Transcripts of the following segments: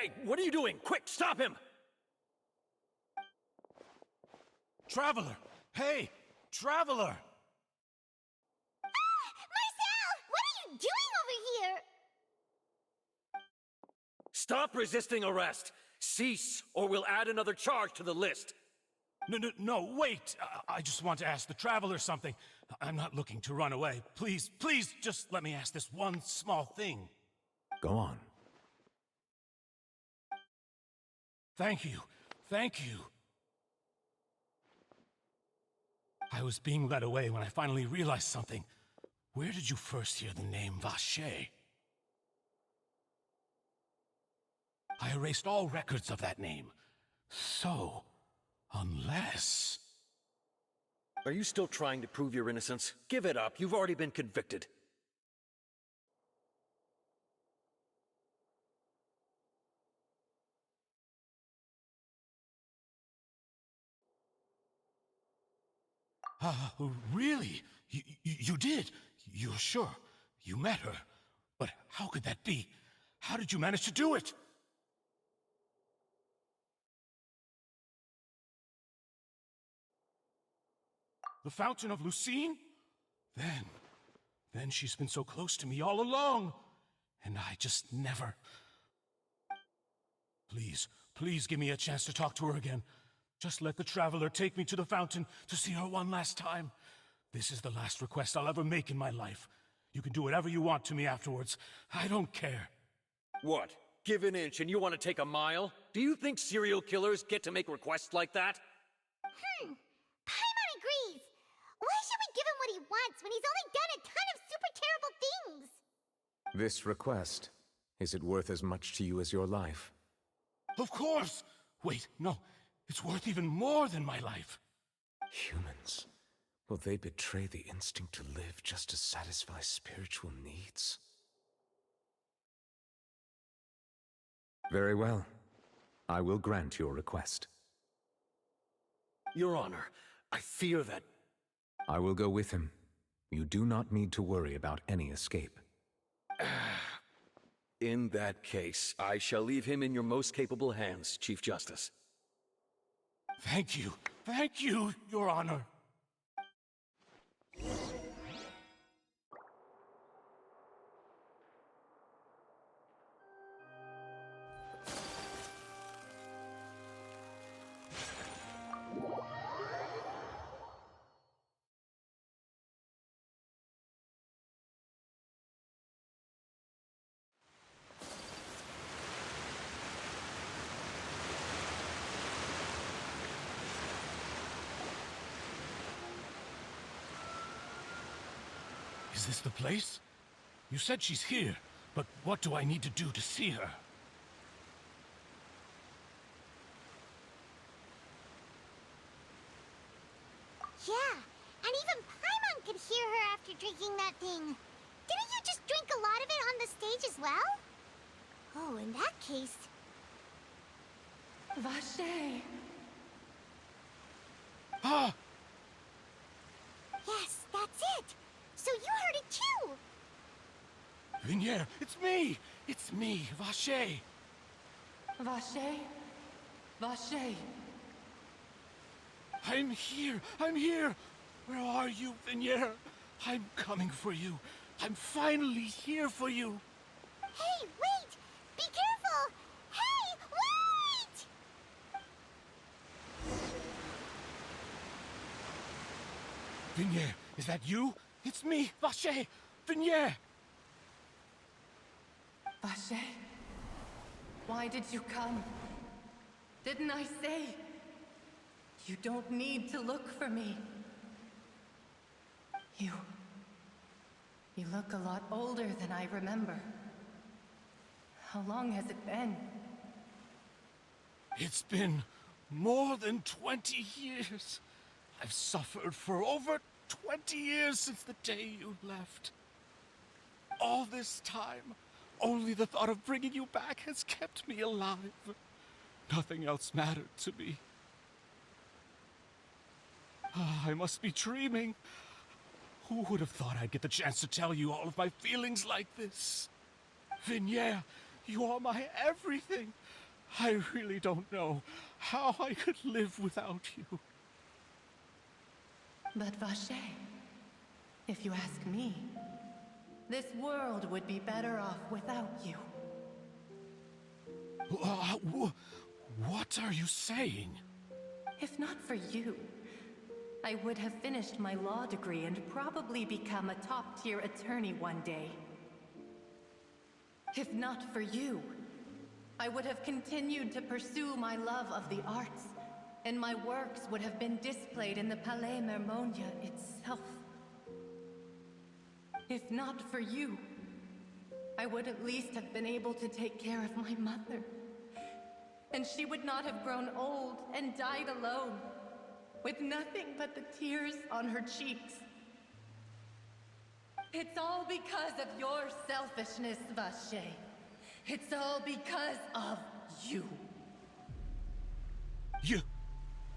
Hey, what are you doing? Quick, stop him! Traveler! Hey! Traveler! Marcel! What are you doing over here? Stop resisting arrest! Cease, or we'll add another charge to the list. No, wait! I just want to ask the Traveler something. I'm not looking to run away. Please, just let me ask this one small thing. Go on. Thank you. I was being led away when I finally realized something. Where did you first hear the name Vacher? I erased all records of that name. So, unless... Are you still trying to prove your innocence? Give it up. You've already been convicted. Really? You did? You're sure? You met her? But how could that be? How did you manage to do it? The Fountain of Lucine? Then she's been so close to me all along. And I just never... Please give me a chance to talk to her again. Just let the Traveler take me to the fountain to see her one last time. This is the last request I'll ever make in my life. You can do whatever you want to me afterwards. I don't care. What? Give an inch and you want to take a mile? Do you think serial killers get to make requests like that? Paimon agrees. Why should we give him what he wants when he's only done a ton of super terrible things? This request, is it worth as much to you as your life? Of course! Wait, no. It's worth even more than my life. Humans, will they betray the instinct to live just to satisfy spiritual needs? Very well. I will grant your request. Your Honor, I fear that... I will go with him. You do not need to worry about any escape. In that case, I shall leave him in your most capable hands, Chief Justice. Thank you, Your Honor. Is this the place? You said she's here, but what do I need to do to see her? Yeah, and even Paimon could hear her after drinking that thing. Didn't you just drink a lot of it on the stage as well? Oh, in that case... Vacher! Ah! Yes, that's it! So you heard it too! Vignier, it's me! It's me, Vacher! Vacher? Vacher! I'm here! Where are you, Vignier? I'm coming for you. I'm finally here for you. Hey, wait! Be careful! Hey, wait! Vignier, is that you? It's me, Vacher! Vignier! Vacher? Why did you come? Didn't I say? You don't need to look for me. You look a lot older than I remember. How long has it been? It's been more than 20 years. I've suffered for over 20 years since the day you left. All this time, only the thought of bringing you back has kept me alive. Nothing else mattered to me. I must be dreaming. Who would have thought I'd get the chance to tell you all of my feelings like this? Vignier, You are my everything. I really don't know how I could live without you. But Vache, if you ask me, this world would be better off without you. What are you saying? If not for you, I would have finished my law degree and probably become a top-tier attorney one day. If not for you, I would have continued to pursue my love of the arts, and my works would have been displayed in the Palais Mermonia itself. If not for you, I would at least have been able to take care of my mother. And she would not have grown old and died alone, with nothing but the tears on her cheeks. It's all because of your selfishness, Vache. It's all because of you.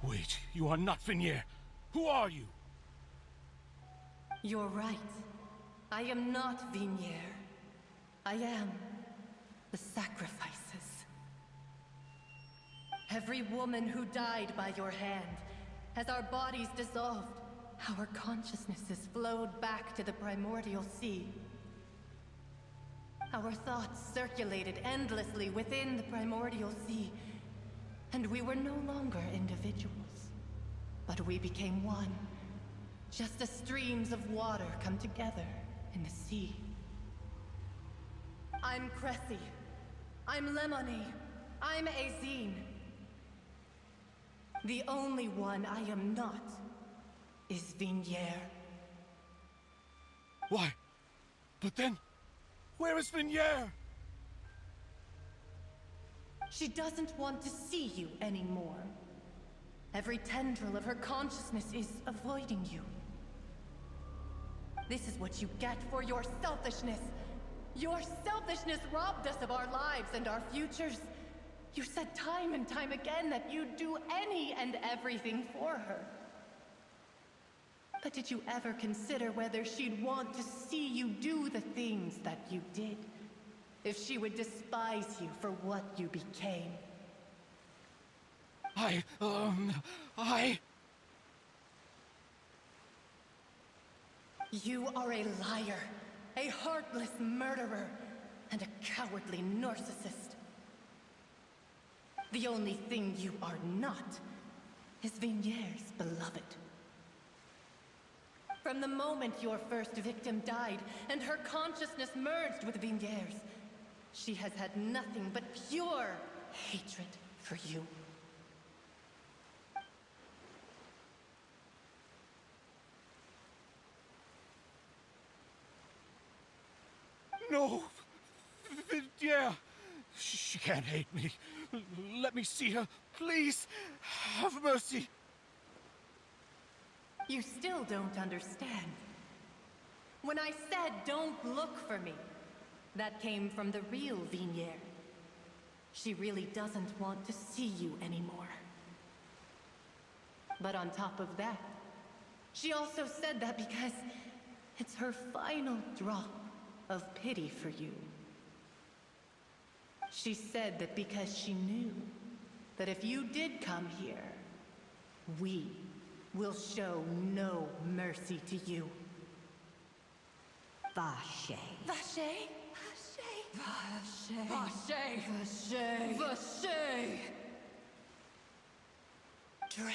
Wait, you are not Vignier. Who are you? You're right. I am not Vignier. I am the sacrifices. Every woman who died by your hand, as our bodies dissolved, our consciousnesses flowed back to the primordial sea. Our thoughts circulated endlessly within the primordial sea, and we were no longer individuals, but we became one, just as streams of water come together in the sea. I'm Cressy. I'm Lemony. I'm Azine. The only one I am not is Vignier. Why? But then, where is Vignier? She doesn't want to see you anymore. Every tendril of her consciousness is avoiding you. This is what you get for your selfishness. Your selfishness robbed us of our lives and our futures. You said time and time again that you'd do any and everything for her. But did you ever consider whether she'd want to see you do the things that you did? If she would despise you for what you became? You are a liar, a heartless murderer, and a cowardly narcissist. The only thing you are not is Vignier's beloved. From the moment your first victim died and her consciousness merged with Vignier's, she has had nothing but pure hatred for you. No! Vignier! She can't hate me. Let me see her. Please, have mercy. You still don't understand. When I said don't look for me, that came from the real Vignier. She really doesn't want to see you anymore. But on top of that, she also said that because it's her final drop of pity for you. She said that because she knew that if you did come here, we will show no mercy to you. Vache. Vache? Vache. Vache. Vache. Vache. Drown.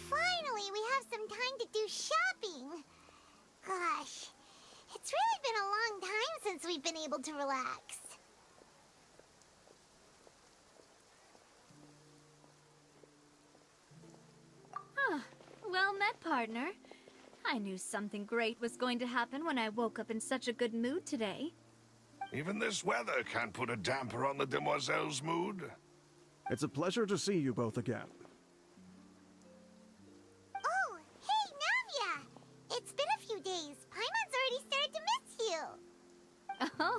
Finally, we have some time to do shopping. Gosh, it's really been a long time since we've been able to relax. Well met, partner. I knew something great was going to happen when I woke up in such a good mood today. Even this weather can't put a damper on the demoiselle's mood. It's a pleasure to see you both again. Oh, hey, Navia! It's been a few days. Paimon's already started to miss you.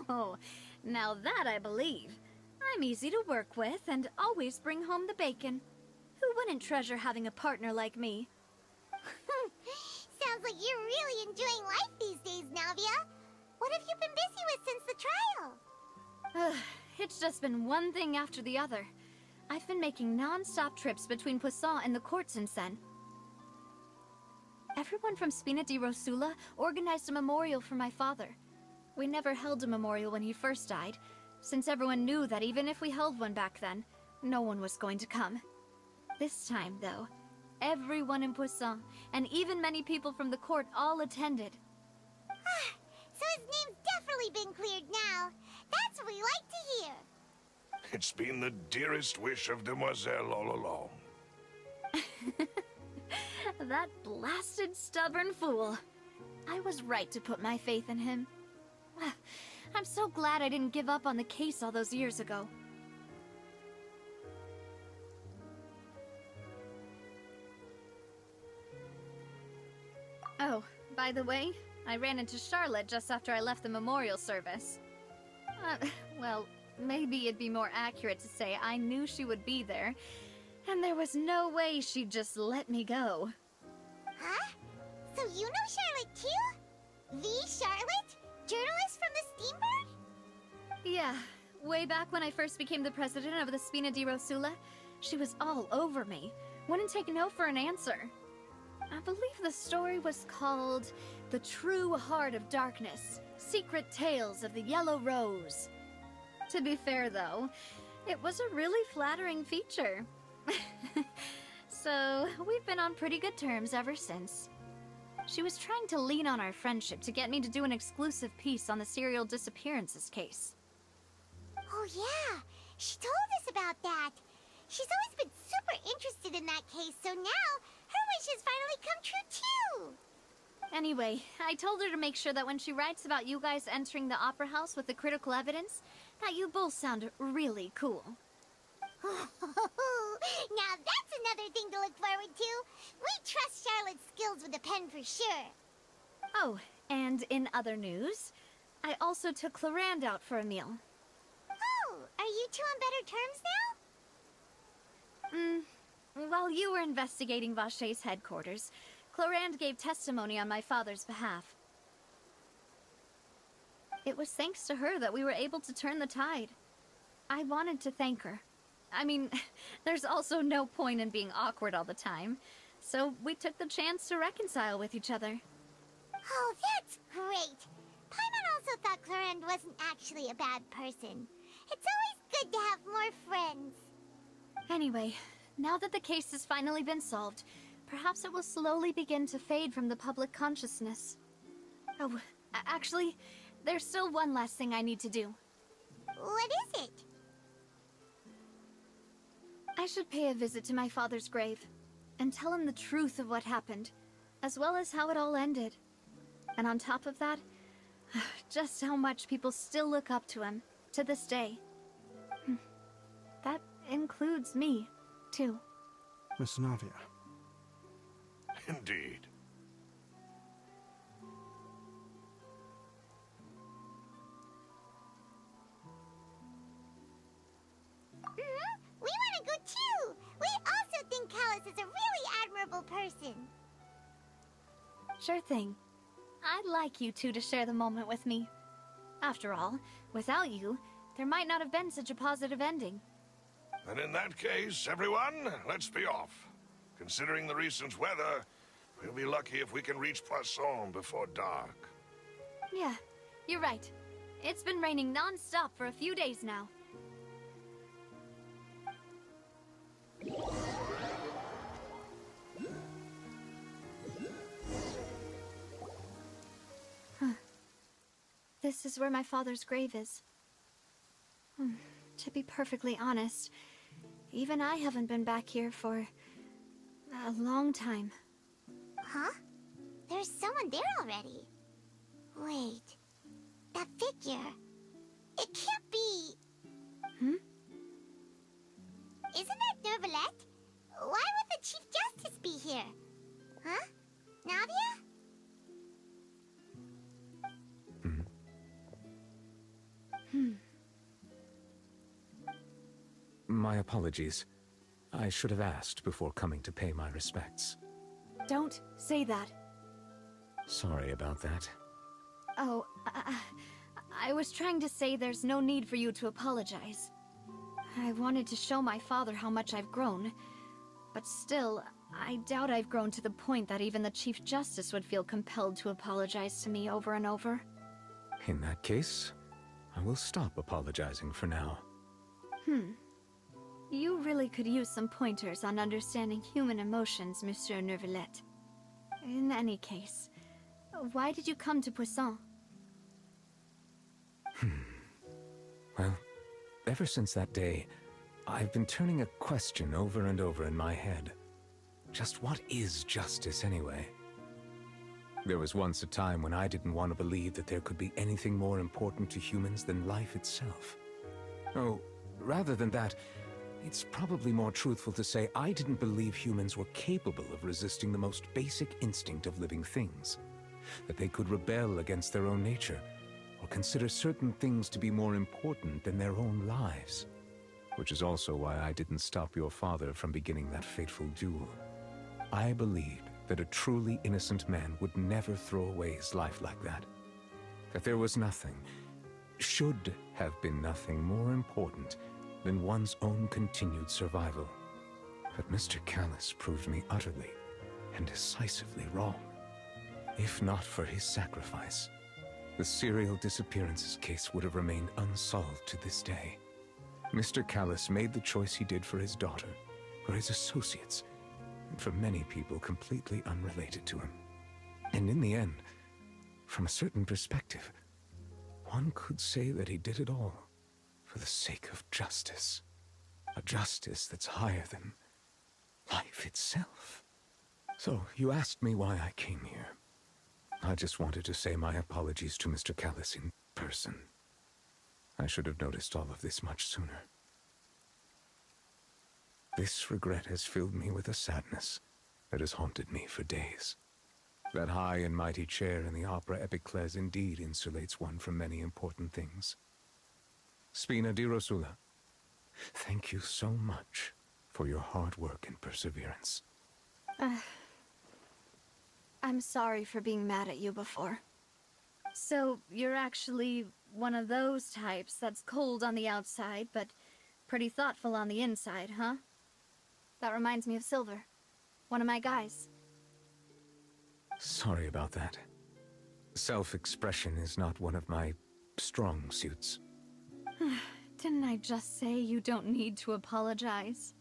Oh, now that I believe. I'm easy to work with and always bring home the bacon. Who wouldn't treasure having a partner like me? Sounds like you're really enjoying life these days, Navia. What have you been busy with since the trial? It's just been one thing after the other. I've been making non-stop trips between Poisson and the courts in Sen. Everyone from Spina di Rosula organized a memorial for my father. We never held a memorial when he first died, since everyone knew that even if we held one back then, no one was going to come. This time, though, everyone in Poisson, and even many people from the court, all attended. So his name's definitely been cleared now. That's what we like to hear. It's been the dearest wish of Demoiselle all along. That blasted stubborn fool. I was right to put my faith in him. I'm so glad I didn't give up on the case all those years ago. Oh, by the way, I ran into Charlotte just after I left the memorial service. Well, maybe it'd be more accurate to say I knew she would be there, and there was no way she'd just let me go. Huh? So you know Charlotte too? The Charlotte? Journalist from the Steambird? Yeah, way back when I first became the president of the Spina di Rosula, she was all over me. Wouldn't take no for an answer. I believe the story was called The True Heart of Darkness, Secret Tales of the Yellow Rose. To be fair, though, it was a really flattering feature. So, we've been on pretty good terms ever since. She was trying to lean on our friendship to get me to do an exclusive piece on the serial disappearances case. Oh yeah, she told us about that. She's always been super interested in that case, so now her wish has finally come true too. Anyway, I told her to make sure that when she writes about you guys entering the opera house with the critical evidence, that you both sound really cool. Now that's another thing to look forward to. We trust Charlotte's skills with a pen for sure. Oh, and in other news, I also took Clarand out for a meal. Oh, are you two on better terms now? While you were investigating Vaché's headquarters, Clarand gave testimony on my father's behalf. It was thanks to her that we were able to turn the tide. I wanted to thank her. I mean, there's also no point in being awkward all the time, so we took the chance to reconcile with each other. Oh, that's great. Paimon also thought Clarand wasn't actually a bad person. It's always good to have more friends. Anyway, now that the case has finally been solved, perhaps it will slowly begin to fade from the public consciousness. Oh, actually, there's still one last thing I need to do. What is it? I should pay a visit to my father's grave, and tell him the truth of what happened, as well as how it all ended. And on top of that, just how much people still look up to him, to this day. That includes me, too. Miss Navia. Indeed. We want to go too! We also think Callus is a really admirable person. Sure thing. I'd like you two to share the moment with me. After all, without you, there might not have been such a positive ending. And in that case, everyone, let's be off. Considering the recent weather, we'll be lucky if we can reach Poisson before dark. Yeah, you're right. It's been raining non-stop for a few days now. This is where my father's grave is. To be perfectly honest, even I haven't been back here for a long time. Huh? There's someone there already. Wait, that figure. It can't be. Hmm? Isn't that Nervalette? Why would the Chief Justice be here? Huh? Navia? My apologies. I should have asked before coming to pay my respects. Don't say that. Sorry about that. Oh, I was trying to say there's no need for you to apologize. I wanted to show my father how much I've grown. But still, I doubt I've grown to the point that even the Chief Justice would feel compelled to apologize to me over and over. In that case, I will stop apologizing for now. You really could use some pointers on understanding human emotions, Monsieur Nervalette. In any case, why did you come to Poisson? Well, ever since that day, I've been turning a question over and over in my head. Just what is justice anyway? There was once a time when I didn't want to believe that there could be anything more important to humans than life itself. Oh, rather than that, it's probably more truthful to say I didn't believe humans were capable of resisting the most basic instinct of living things. That they could rebel against their own nature, or consider certain things to be more important than their own lives. Which is also why I didn't stop your father from beginning that fateful duel. I believed that a truly innocent man would never throw away his life like that. That there was nothing, should have been nothing more important than one's own continued survival. But Mr. Callis proved me utterly and decisively wrong. If not for his sacrifice, the serial disappearances case would have remained unsolved to this day. Mr. Callis made the choice he did for his daughter, for his associates, and for many people completely unrelated to him. And in the end, from a certain perspective, one could say that he did it all for the sake of justice. A justice that's higher than life itself. So, you asked me why I came here. I just wanted to say my apologies to Mr. Callis in person. I should have noticed all of this much sooner. This regret has filled me with a sadness that has haunted me for days. That high and mighty chair in the opera Epiclese indeed insulates one from many important things. Spina di Rosula, thank you so much for your hard work and perseverance. I'm sorry for being mad at you before. So, you're actually one of those types that's cold on the outside, but pretty thoughtful on the inside, huh? That reminds me of Silver, one of my guys. Sorry about that. Self-expression is not one of my strong suits. Didn't I just say you don't need to apologize?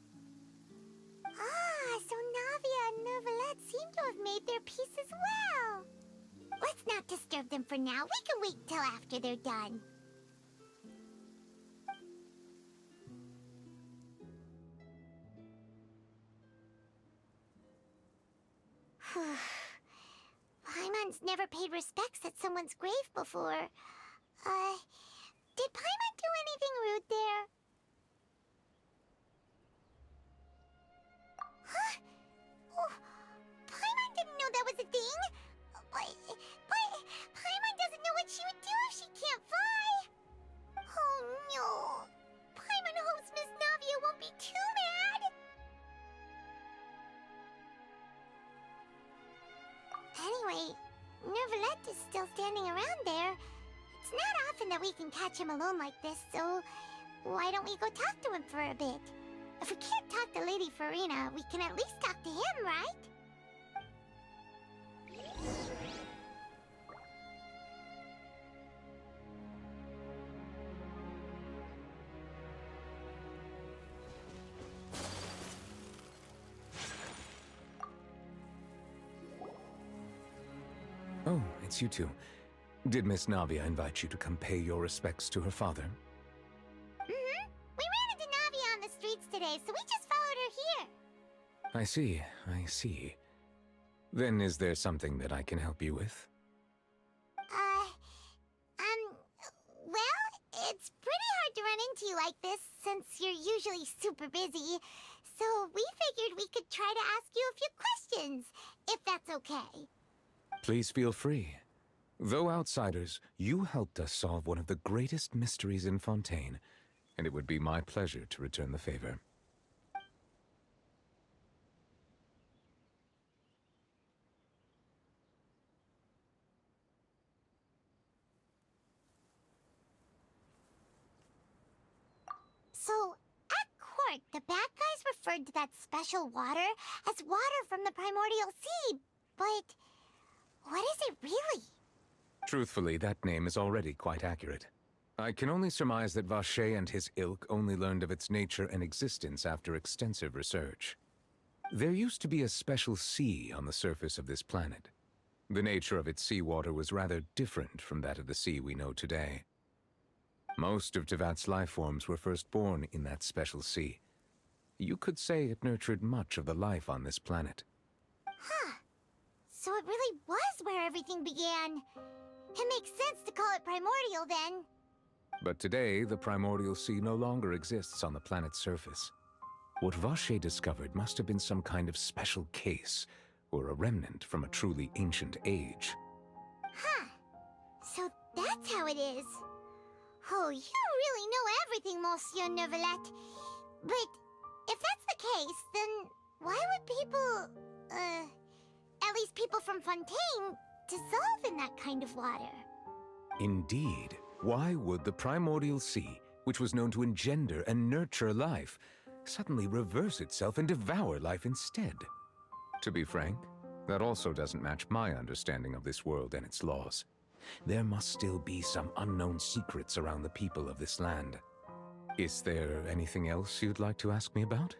Ah, so Navia and Nervalette seem to have made their peace as well. Let's not disturb them for now. We can wait till after they're done. Paimon's never paid respects at someone's grave before. Did Paimon do anything rude there? Huh? Oh, Paimon didn't know that was a thing. But Paimon doesn't know what she would do if she can't fly. Oh no. Paimon hopes Miss Navia won't be too mad. Anyway, Nervalette is still standing around there. It's not often that we can catch him alone like this, so why don't we go talk to him for a bit? If we can't talk to Lady Farina, we can at least talk to him, right? Oh, it's you two. Did Miss Navia invite you to come pay your respects to her father? We ran into Navia on the streets today, so we just followed her here. I see. Then is there something that I can help you with? Well, it's to you like this since you're usually super busy. So we figured we could try to ask you a few questions, if that's okay. Please feel free. Though outsiders, you helped us solve one of the greatest mysteries in Fontaine, and it would be my pleasure to return the favor. So, at court, the bad guys referred to that special water as water from the primordial sea, but what is it really? Truthfully, that name is already quite accurate. I can only surmise that Vacher and his ilk only learned of its nature and existence after extensive research. There used to be a special sea on the surface of this planet. The nature of its seawater was rather different from that of the sea we know today. Most of Tevat's life forms were first born in that special sea. You could say it nurtured much of the life on this planet. Huh. So it really was where everything began. It makes sense to call it primordial then. But today, the primordial sea no longer exists on the planet's surface. What Vacher discovered must have been some kind of special case, or a remnant from a truly ancient age. Huh. So that's how it is. Oh, you really know everything, Monsieur Neuvillette. But if that's the case, then why would people, at least people from Fontaine, dissolve in that kind of water? Indeed. Why would the primordial sea, which was known to engender and nurture life, suddenly reverse itself and devour life instead? To be frank, that also doesn't match my understanding of this world and its laws. There must still be some unknown secrets around the people of this land. Is there anything else you'd like to ask me about?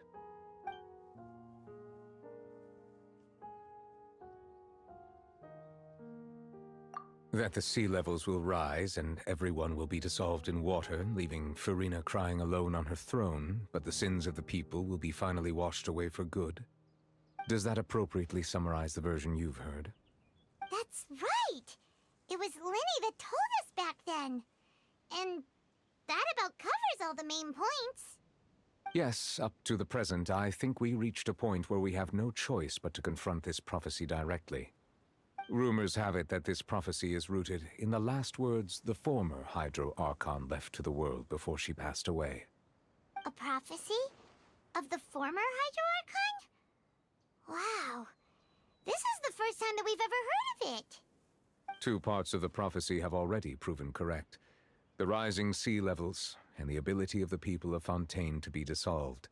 That the sea levels will rise and everyone will be dissolved in water, leaving Farina crying alone on her throne, but the sins of the people will be finally washed away for good. Does that appropriately summarize the version you've heard? That's right! It was Linny that told us back then. And that about covers all the main points. Yes, up to the present, I think we reached a point where we have no choice but to confront this prophecy directly. Rumors have it that this prophecy is rooted in the last words the former Hydro Archon left to the world before she passed away. A prophecy? Of the former Hydro Archon? Wow. This is the first time that we've ever heard of it. Two parts of the prophecy have already proven correct. The rising sea levels, and the ability of the people of Fontaine to be dissolved.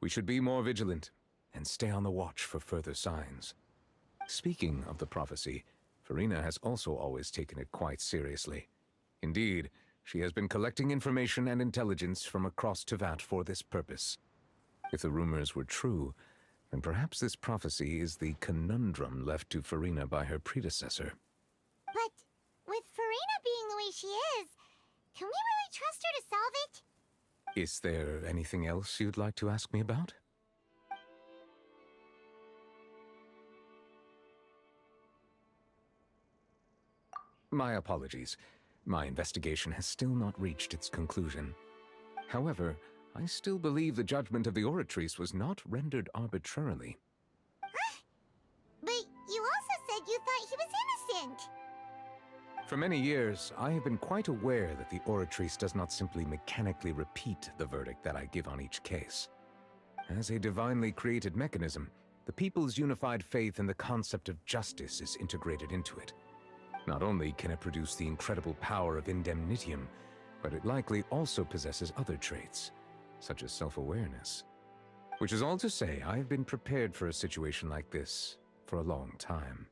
We should be more vigilant, and stay on the watch for further signs. Speaking of the prophecy, Farina has also always taken it quite seriously. Indeed, she has been collecting information and intelligence from across Tevat for this purpose. If the rumors were true, then perhaps this prophecy is the conundrum left to Farina by her predecessor. But with Farina being the way she is, can we really trust her to solve it? Is there anything else you'd like to ask me about? My apologies. My investigation has still not reached its conclusion. However, I still believe the judgment of the Oratrice was not rendered arbitrarily. But you also said you thought he was innocent. For many years, I have been quite aware that the Oratrice does not simply mechanically repeat the verdict that I give on each case. As a divinely created mechanism, the people's unified faith in the concept of justice is integrated into it. Not only can it produce the incredible power of indemnitium, but it likely also possesses other traits, such as self-awareness. Which is all to say, I have been prepared for a situation like this for a long time.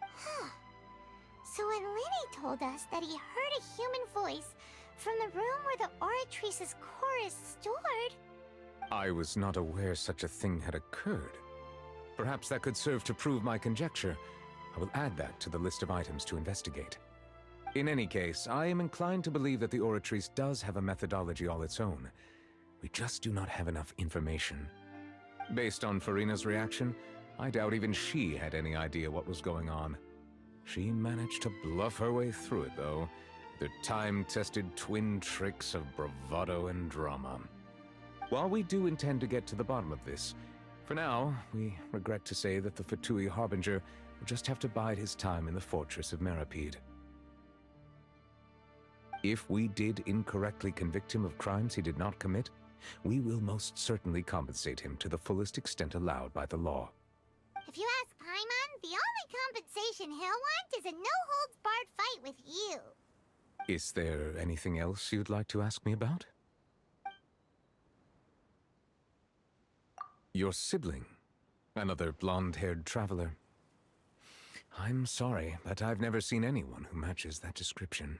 Huh. So when Linny told us that he heard a human voice from the room where the Oratrice's core is stored... I was not aware such a thing had occurred. Perhaps that could serve to prove my conjecture. I will add that to the list of items to investigate. In any case, I am inclined to believe that the Oratrice does have a methodology all its own. We just do not have enough information. Based on Farina's reaction, I doubt even she had any idea what was going on. She managed to bluff her way through it, though, The time-tested twin tricks of bravado and drama. While we do intend to get to the bottom of this, for now, we regret to say that the Fatui Harbinger will just have to bide his time in the fortress of Meripede. If we did incorrectly convict him of crimes he did not commit, we will most certainly compensate him to the fullest extent allowed by the law. If you ask Paimon, the only compensation he'll want is a no-holds-barred fight with you. Is there anything else you'd like to ask me about? Your sibling, another blonde-haired traveler. I'm sorry, but I've never seen anyone who matches that description.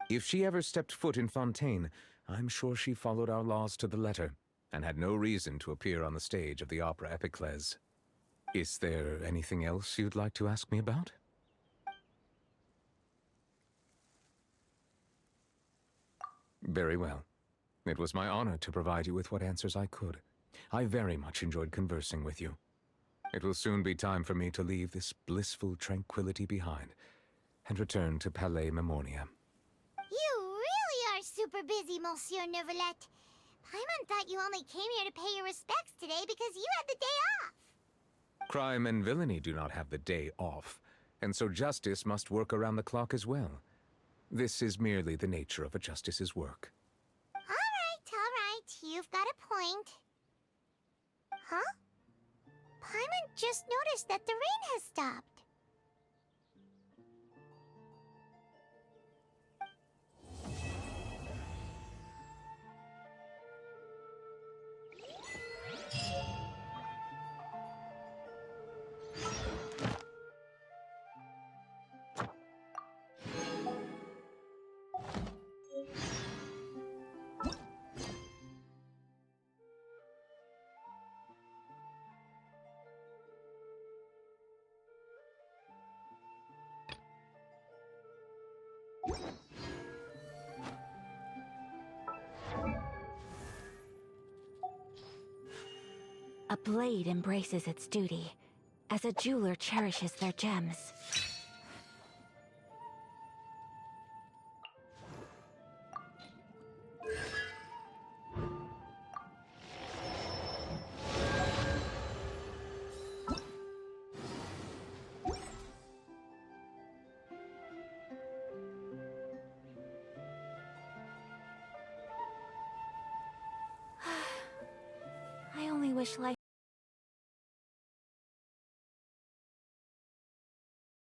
If she ever stepped foot in Fontaine, I'm sure she followed our laws to the letter, and had no reason to appear on the stage of the opera Epiclese. Is there anything else you'd like to ask me about? Very well. It was my honor to provide you with what answers I could. I very much enjoyed conversing with you. It will soon be time for me to leave this blissful tranquility behind and return to Palais Memoria. You really are super busy, Monsieur Neuvillette. Paimon thought you only came here to pay your respects today because you had the day off. Crime and villainy do not have the day off, and so justice must work around the clock as well. This is merely the nature of a justice's work. All right. You've got a point. Huh? Paimon just noticed that the rain has stopped. A blade embraces its duty, as a jeweler cherishes their gems. I only wish life